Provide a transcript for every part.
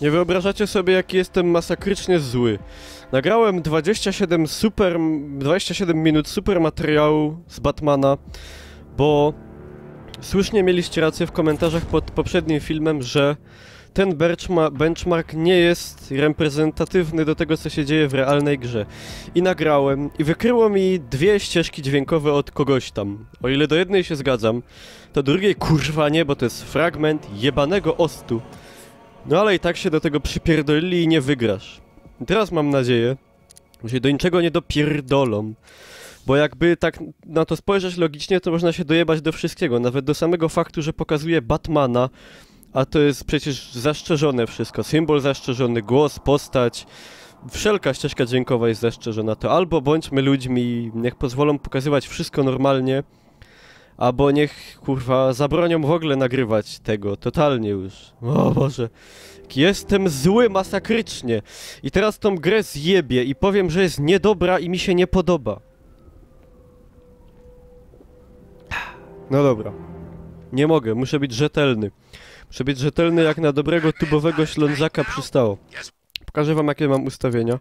Nie wyobrażacie sobie, jaki jestem masakrycznie zły. Nagrałem 27 minut super materiału z Batmana, bo słusznie mieliście rację w komentarzach pod poprzednim filmem, że ten benchmark nie jest reprezentatywny do tego, co się dzieje w realnej grze. I nagrałem, i wykryło mi dwie ścieżki dźwiękowe od kogoś tam. O ile do jednej się zgadzam, to drugiej kurwa nie, bo to jest fragment jebanego ostu. No ale i tak się do tego przypierdolili i nie wygrasz. I teraz mam nadzieję, że się do niczego nie dopierdolą. Bo jakby tak na to spojrzeć logicznie, to można się dojebać do wszystkiego. Nawet do samego faktu, że pokazuje Batmana, a to jest przecież zaszczerzone wszystko. Symbol zaszczerzony, głos, postać. Wszelka ścieżka dźwiękowa jest zaszczerzona. To albo bądźmy ludźmi, niech pozwolą pokazywać wszystko normalnie, albo niech, kurwa, zabronią w ogóle nagrywać tego, totalnie już. O Boże. Jestem zły masakrycznie. I teraz tą grę zjebię i powiem, że jest niedobra i mi się nie podoba. No dobra. Nie mogę, muszę być rzetelny. Muszę być rzetelny, jak na dobrego tubowego ślązaka przystało. Pokażę wam, jakie mam ustawienia.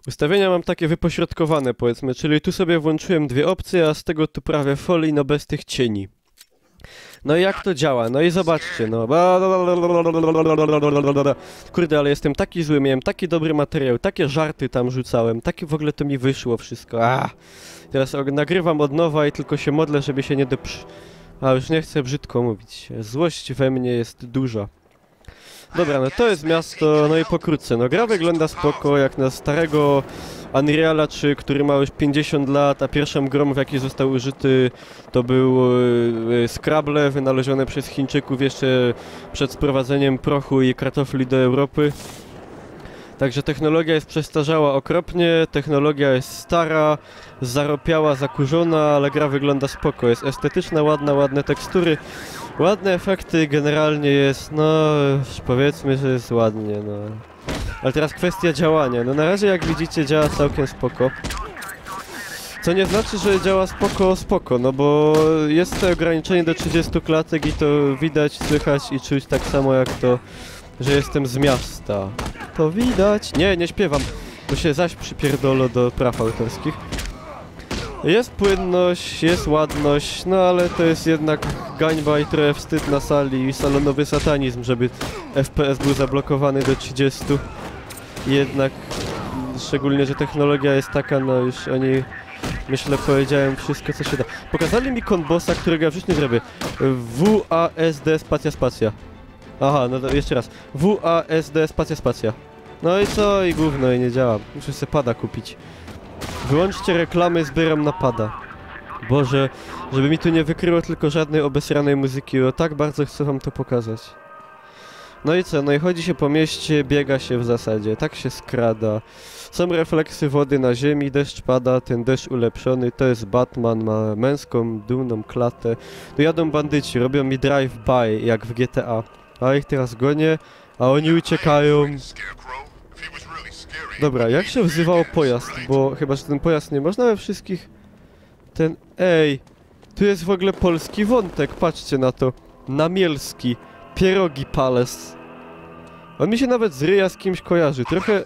Ustawienia mam takie wypośrodkowane, powiedzmy, czyli tu sobie włączyłem dwie opcje, a z tego tu prawie folii, no bez tych cieni. No i jak to działa? No i zobaczcie, no. Kurde, ale jestem taki zły, miałem taki dobry materiał, takie żarty tam rzucałem, takie w ogóle to mi wyszło wszystko. Teraz nagrywam od nowa i tylko się modlę, żeby się nie A już nie chcę brzydko mówić. Złość we mnie jest duża. Dobra, no to jest miasto, no i pokrótce. No gra wygląda spoko, jak na starego Unreala 3, który ma już 50 lat, a pierwszą grą, w jakiej został użyty, to był Scrabble, wynalezione przez Chińczyków jeszcze przed sprowadzeniem prochu i kartofli do Europy. Także technologia jest przestarzała okropnie, technologia jest stara, zaropiała, zakurzona, ale gra wygląda spoko, jest estetyczna, ładna, ładne tekstury, ładne efekty, generalnie jest, no, powiedzmy, że jest ładnie, no. Ale teraz kwestia działania, no na razie jak widzicie działa całkiem spoko. Co nie znaczy, że działa spoko, no bo jest to ograniczenie do 30 klatek i to widać, słychać i czuć tak samo jak to, że jestem z miasta. To widać. Nie śpiewam, bo się zaś przypierdolę do praw autorskich. Jest płynność, jest ładność, no ale to jest jednak gańba i trochę wstyd na sali i salonowy satanizm, żeby FPS był zablokowany do 30. I jednak, szczególnie, że technologia jest taka, no już oni, myślę, powiedziałem wszystko, co się da. Pokazali mi konbosa, którego ja w życiu nie zrobię. WASD spacja. Aha, no to jeszcze raz. WASD spacja. No i co? I gówno, i nie działa. Muszę sobie pada kupić. Wyłączcie reklamy, zbieram na pada. Boże, żeby mi tu nie wykryło tylko żadnej obesranej muzyki, bo tak bardzo chcę wam to pokazać. No i co? No i chodzi się po mieście, biega się w zasadzie, tak się skrada. Są refleksy wody na ziemi, deszcz pada, ten deszcz ulepszony, to jest Batman, ma męską, dumną klatę. Tu jadą bandyci, robią mi drive-by, jak w GTA. A ich teraz gonię, a oni uciekają. Dobra, jak się wzywał pojazd? Bo chyba, że ten pojazd nie można we wszystkich... Ej! Tu jest w ogóle polski wątek, patrzcie na to. Namielski. Pierogi Palace. On mi się nawet z ryja z kimś kojarzy. Trochę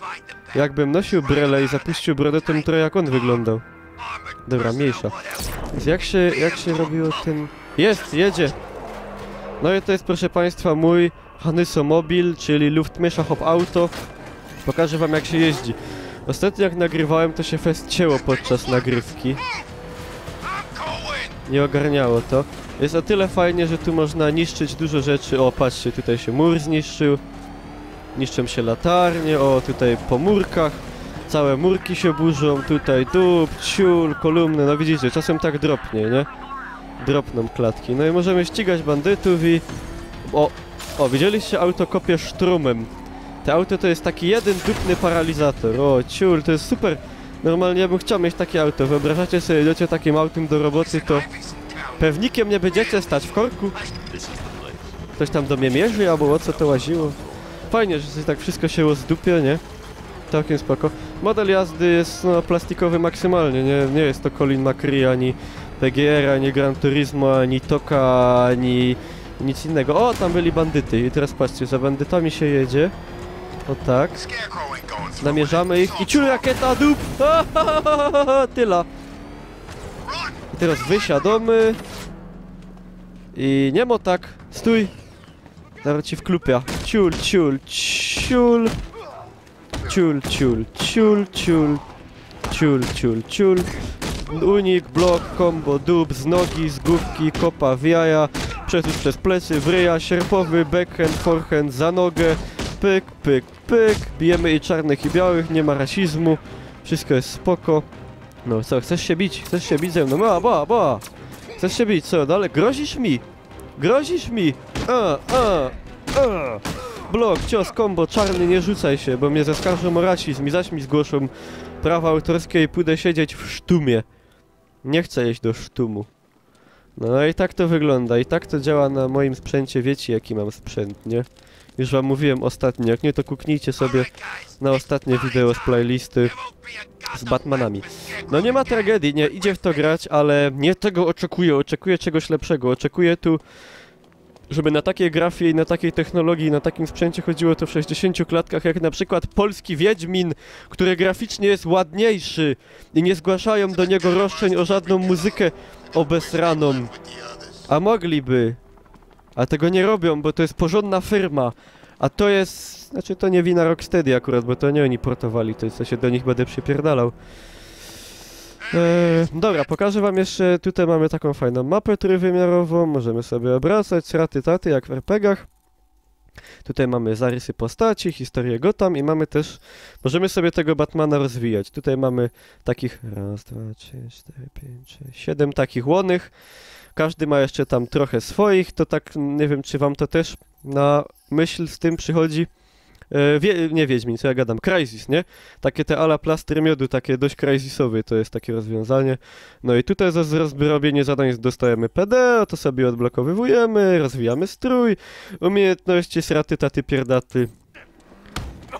jakbym nosił brele i zapuścił brodę, to trochę jak on wyglądał. Dobra, mniejsza. Więc jak się robiło ten... Jest, jedzie! No i to jest, proszę państwa, mój Hanysomobil, czyli Luftmesha Hop Auto. Pokażę wam, jak się jeździ. Ostatnio jak nagrywałem, to się fest cięło podczas nagrywki. Nie ogarniało to. Jest o tyle fajnie, że tu można niszczyć dużo rzeczy. O, patrzcie, tutaj się mur zniszczył. Niszczą się latarnie, o, tutaj po murkach. Całe murki się burzą, tutaj dób, ciul, kolumny, no widzicie, czasem tak dropnie, nie? Dropną klatki. No i możemy ścigać bandytów i... O, widzieliście autokopię sztrumem. Te auto to jest taki jeden dupny paralizator. O, ciul, to jest super. Normalnie ja bym chciał mieć takie auto. Wyobrażacie sobie, idziecie takim autem do roboty, to... Pewnikiem nie będziecie stać w korku. Ktoś tam do mnie mierzy, albo o co to łaziło. Fajnie, że tak wszystko się rozdupia, nie? Całkiem spoko. Model jazdy jest, no, plastikowy maksymalnie, nie jest to Colin McRae, ani PGR, ani Gran Turismo, ani Toka, ani nic innego. O, tam byli bandyty i teraz patrzcie, za bandytami się jedzie. O tak. Namierzamy ich i ciul rakieta dup! Tyle. I teraz wysiadamy. I nie mo tak. Stój. Zaraz ci wklupia. Ciul, ciul, ciul. Ciul, ciul, ciul, ciul. Ciul, ciul, ciul. Unik, blok, combo, dub, z nogi, z główki, kopa w jaja. Przesuć przez plecy, w ryja, sierpowy, backhand, forehand, za nogę. Pyk, pyk, pyk. Bijemy i czarnych i białych, nie ma rasizmu. Wszystko jest spoko. No co, chcesz się bić? Chcesz się bić ze mną? Ba. Chcesz się bić, co? Dalej? Grozisz mi? Grozisz mi? Blok, cios, combo, czarny, nie rzucaj się, bo mnie zaskarżą o rasizm i zaś mi zgłoszą prawa autorskie i pójdę siedzieć w sztumie. Nie chcę jeść do sztumu. No i tak to wygląda, i tak to działa na moim sprzęcie, wiecie jaki mam sprzęt, nie? Już wam mówiłem ostatnio, jak nie to kuknijcie sobie na ostatnie wideo z playlisty z Batmanami. No nie ma tragedii, nie, idzie w to grać, ale nie tego oczekuję czegoś lepszego, oczekuję tu, żeby na takiej grafie i na takiej technologii, na takim sprzęcie chodziło to w 60 klatkach, jak na przykład polski Wiedźmin, który graficznie jest ładniejszy i nie zgłaszają do niego roszczeń o żadną muzykę obesraną. A mogliby. A tego nie robią, bo to jest porządna firma. A to jest... Znaczy to nie wina Rocksteady akurat, bo to nie oni portowali, to jest, co się do nich będę przypierdalał. Dobra, pokażę wam jeszcze, tutaj mamy taką fajną mapę trójwymiarową, możemy sobie obracać, raty-taty jak w RPGach. Tutaj mamy zarysy postaci, historię Gotham i mamy też, możemy sobie tego Batmana rozwijać. Tutaj mamy takich, 1, 2, 3, 4, 5, 6, 7 takich łonych. Każdy ma jeszcze tam trochę swoich, to tak, nie wiem czy wam to też na myśl z tym przychodzi. Nie Wiedźmin, co ja gadam, Crysis, nie? Takie te ala plastry miodu, takie dość crysisowe, to jest takie rozwiązanie. No i tutaj za robienie zadań dostajemy PD, to sobie odblokowywujemy, rozwijamy strój, umiejętności, sraty, taty, pierdaty.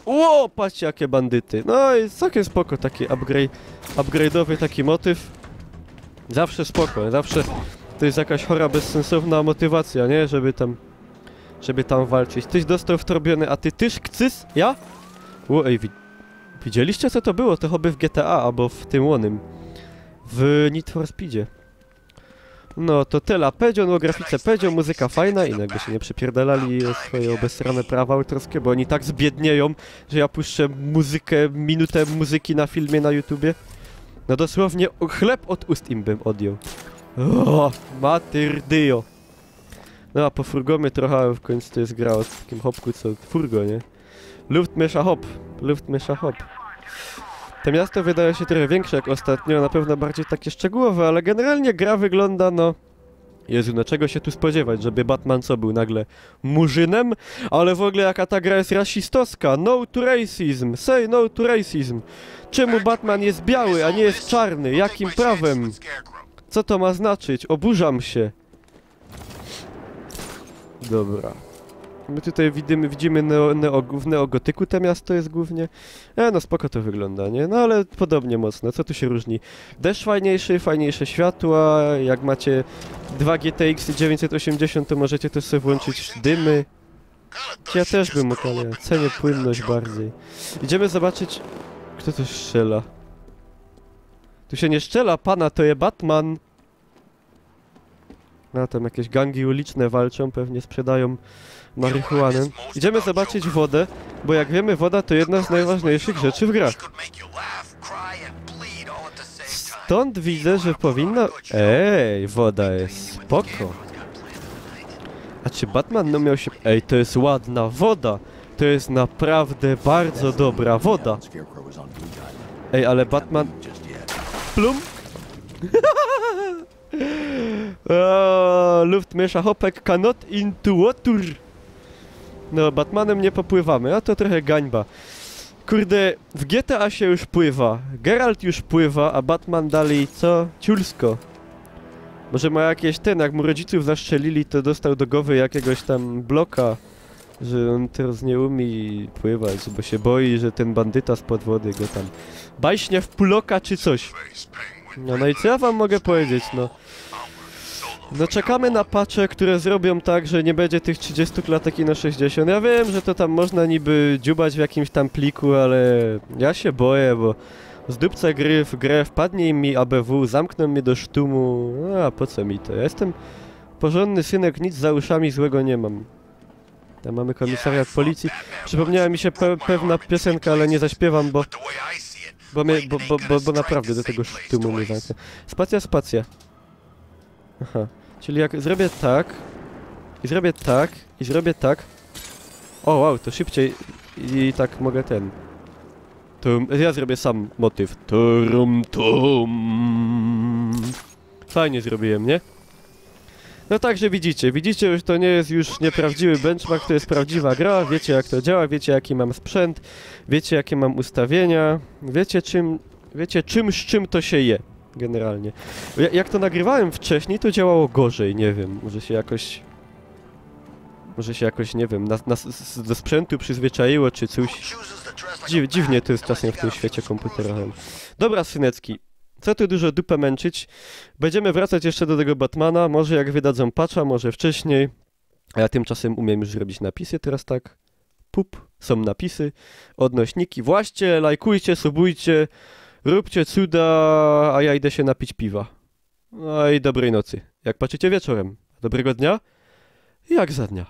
Ło, patrzcie jakie bandyty. No i całkiem spoko, taki upgrade'owy taki motyw. Zawsze spoko, zawsze to jest jakaś chora, bezsensowna motywacja, nie? Żeby tam walczyć. Tyś dostał wtrobiony, a ty tyż kcys? Ja? O, ej, widzieliście co to było? To chyba w GTA, albo w tym łonym. W Need for Speedzie. No, to tyle. Pedzion, o grafice Pedzion, muzyka fajna i jakby się nie przypierdalali o swoje obesrane prawa autorskie, bo oni tak zbiednieją, że ja puszczę muzykę, minutę muzyki na filmie na YouTubie. No dosłownie chleb od ust im bym odjął. O, matyrdyjo. No a pofurgomy trochę, ale w końcu to jest gra o takim hopku co furgo, nie? Luftmesha hop, Luftmesha hop. To miasto wydaje się trochę większe jak ostatnio, na pewno bardziej takie szczegółowe, ale generalnie gra wygląda no... Jezu, no czego się tu spodziewać, żeby Batman co był nagle murzynem? Ale w ogóle jaka ta gra jest rasistowska, no to racism, say no to racism. Czemu Batman jest biały, a nie jest czarny? Jakim prawem? Co to ma znaczyć? Oburzam się. Dobra. My tutaj widzimy w neogotyku te miasto jest głównie. No spoko to wygląda, nie? No ale podobnie mocno, co tu się różni? Deszcz fajniejsze światła, jak macie 2 GTX 980 to możecie też sobie włączyć dymy. Ja też bym mógł, ale cenię płynność bardziej. Idziemy zobaczyć, kto tu strzela. Tu się nie strzela, pana, to jest Batman. No tam jakieś gangi uliczne walczą, pewnie sprzedają marihuanę. Idziemy zobaczyć wodę, bo jak wiemy woda to jedna z najważniejszych rzeczy w grach. Stąd widzę, że powinna... Ej, woda jest spoko. A czy Batman no miał się... Ej, to jest ładna woda. To jest naprawdę bardzo dobra woda. Ej, ale Batman... Plum? Luftmesha hopek cannot into water. No, Batmanem nie popływamy, a to trochę gańba. Kurde, w GTA się już pływa, Geralt już pływa, a Batman dalej co? Ciulsko. Może ma jakieś jak mu rodziców zaszczelili, to dostał do głowy jakiegoś tam bloka, że on teraz nie umie pływać, bo się boi, że ten bandyta spod wody go tam baśnie w puloka czy coś. No i co ja wam mogę powiedzieć, no. No czekamy na patche, które zrobią tak, że nie będzie tych 30 klatek i na 60. Ja wiem, że to tam można niby dziubać w jakimś tam pliku, ale ja się boję, bo zdupcę gry w grę, wpadnie im mi ABW, zamkną mnie do sztumu, a po co mi to? Ja jestem porządny synek, nic za uszami złego nie mam. Tam mamy komisariat policji. Przypomniała mi się pewna piosenka, ale nie zaśpiewam, bo naprawdę do tego sztumu mnie zamknę. Spacja, spacja. Aha. Czyli jak zrobię tak, i zrobię tak, i zrobię tak. O, wow, to szybciej i tak mogę ten. Ja zrobię sam motyw. Turum tum. Fajnie zrobiłem, nie? No także widzicie już to nie jest już nieprawdziwy benchmark, to jest prawdziwa gra, wiecie jak to działa, wiecie jaki mam sprzęt, wiecie jakie mam ustawienia, wiecie z czym to się je, generalnie. Jak to nagrywałem wcześniej, to działało gorzej, nie wiem, może się jakoś, nie wiem, do sprzętu przyzwyczaiło, czy coś. Dziwnie to jest czasem w tym świecie komputerowym. Dobra, synecki. Co tu dużo dupę męczyć? Będziemy wracać jeszcze do tego Batmana, może jak wydadzą patcha, może wcześniej. A ja tymczasem umiem już zrobić napisy, teraz tak. Pup, są napisy, odnośniki. Właśnie, lajkujcie, subujcie, róbcie cuda, a ja idę się napić piwa. No i dobrej nocy. Jak patrzycie wieczorem. Dobrego dnia? Jak za dnia.